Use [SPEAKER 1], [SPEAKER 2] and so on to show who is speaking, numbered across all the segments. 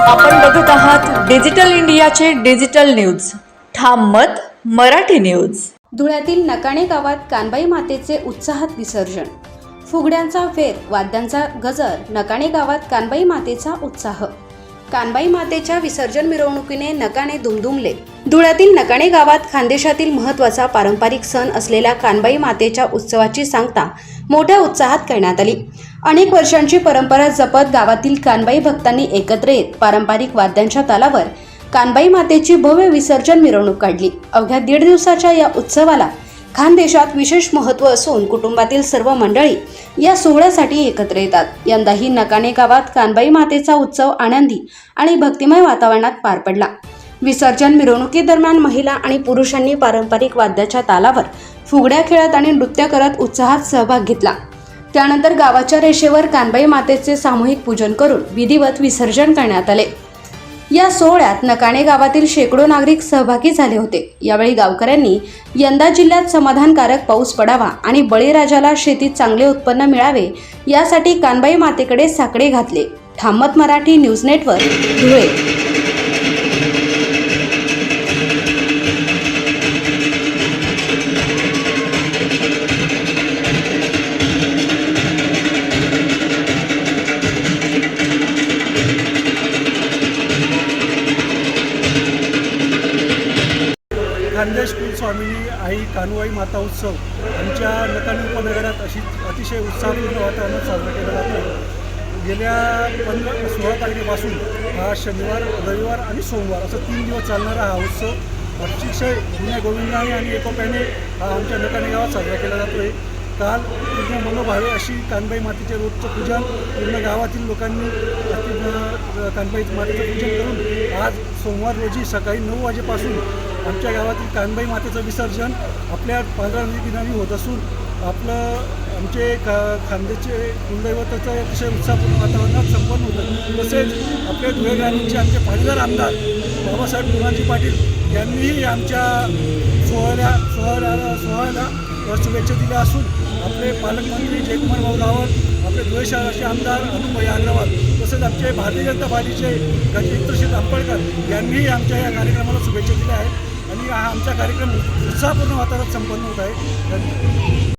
[SPEAKER 1] आपण बघत आहात डिजिटल इंडियाचे डिजिटल न्यूज. ठाम मत मराठी न्यूज.
[SPEAKER 2] धुळ्यातील नकाणे गावात कानबाई मातेचे उत्साहात विसर्जन. फुगड्यांचा फेर, वाद्यांचा गजर, नकाणे गावात कानबाई मातेचा उत्साह. कानबाई मातेच्या विसर्जन मिरवणुकीने नकाणे दुमदुमले. धुळ्यातील नकाणे गावात खानदेशातील महत्त्वाचा पारंपरिक सण असलेल्या कानबाई मातेच्या उत्सवाची सांगता मोठ्या उत्साहात करण्यात आली. अनेक वर्षांची परंपरा जपत गावातील कानबाई भक्तांनी एकत्र येत पारंपरिक वाद्यांच्या तालावर कानबाई मातेची भव्य विसर्जन मिरवणूक काढली. अवघ्या 1.5 दिवसाच्या या उत्सवाला खानदेशात विशेष महत्त्व असून कुटुंबातील सर्व मंडळी या सोहळ्यासाठी एकत्र येतात. यंदाही नकाणे गावात कानबाई मातेचा उत्सव आनंदी आणि भक्तिमय वातावरणात पार पडला. विसर्जन मिरवणुकीदरम्यान महिला आणि पुरुषांनी पारंपरिक वाद्याच्या तालावर फुगड्या खेळत आणि नृत्य करत उत्साहात सहभाग घेतला. त्यानंतर गावाच्या रेषेवर कानबाई मातेचे सामूहिक पूजन करून विधिवत विसर्जन करण्यात आले. या सोहळ्यात नकाणे गावातील शेकडो नागरिक सहभागी झाले होते. यावेळी गावकऱ्यांनी यंदा जिल्ह्यात समाधानकारक पाऊस पडावा आणि बळीराजाला शेतीत चांगले उत्पन्न मिळावे यासाठी कानबाई मातेकडे साकडे घातले. ठाम मत मराठी न्यूज नेटवर्क, धुळे.
[SPEAKER 3] खानदेश कुलस्वामिनी आई कानबाई माता उत्सव आमच्या नकाणे उपनगरात अतिशय उत्साहपूर्ण वातावरणात साजरा केला जातो. गेल्या 16 तारखेपासून हा शनिवार, रविवार आणि सोमवार असं 3 दिवस चालणारा हा उत्सव अतिशय जुन्या गोविंदाने आणि एकोप्याने हा आमच्या नकाणे गावात साजरा केला जातो आहे. काल पूर्ण मनोभावे अशी कानबाई मातेच्या रोजचं पूजन पूर्ण गावातील लोकांनी कानबाई मातेचं पूजन करून आज सोमवार रोजी सकाळी 9 वाजेपासून आमच्या गावातील कानबाई मातेचं विसर्जन आपल्या पांढरा नदी किनारी होत असून आमचे खानदेशचे कुलदैवताचं अतिशय उत्साहपूर्ण वातावरणात संपन्न होतं. तसेच आपल्या धुळे ग्रामीणचे आमचे पाटीदार आमदार बाबासाहेब पुनाजी पाटील यांनीही आमच्या सोहळ्याला शुभेच्छा दिल्या असून आपले पालकमंत्री जयकुमार भाऊ रावळ, आपले धुळे शहराचे आमदार अनुभाई अग्रवाल तसेच आमचे भारतीय जनता पार्टीचे गजेंद्रसिंह आंबेडकर यांनीही आमच्या या कार्यक्रमाला शुभेच्छा दिल्या आहेत आणि हा आमचा कार्यक्रम उत्साहपूर्ण वातावरणात संपन्न होत आहे.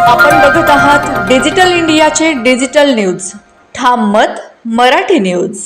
[SPEAKER 1] आपण बघत आहात डिजिटल इंडियाचे डिजिटल न्यूज. ठाम मत मराठी न्यूज.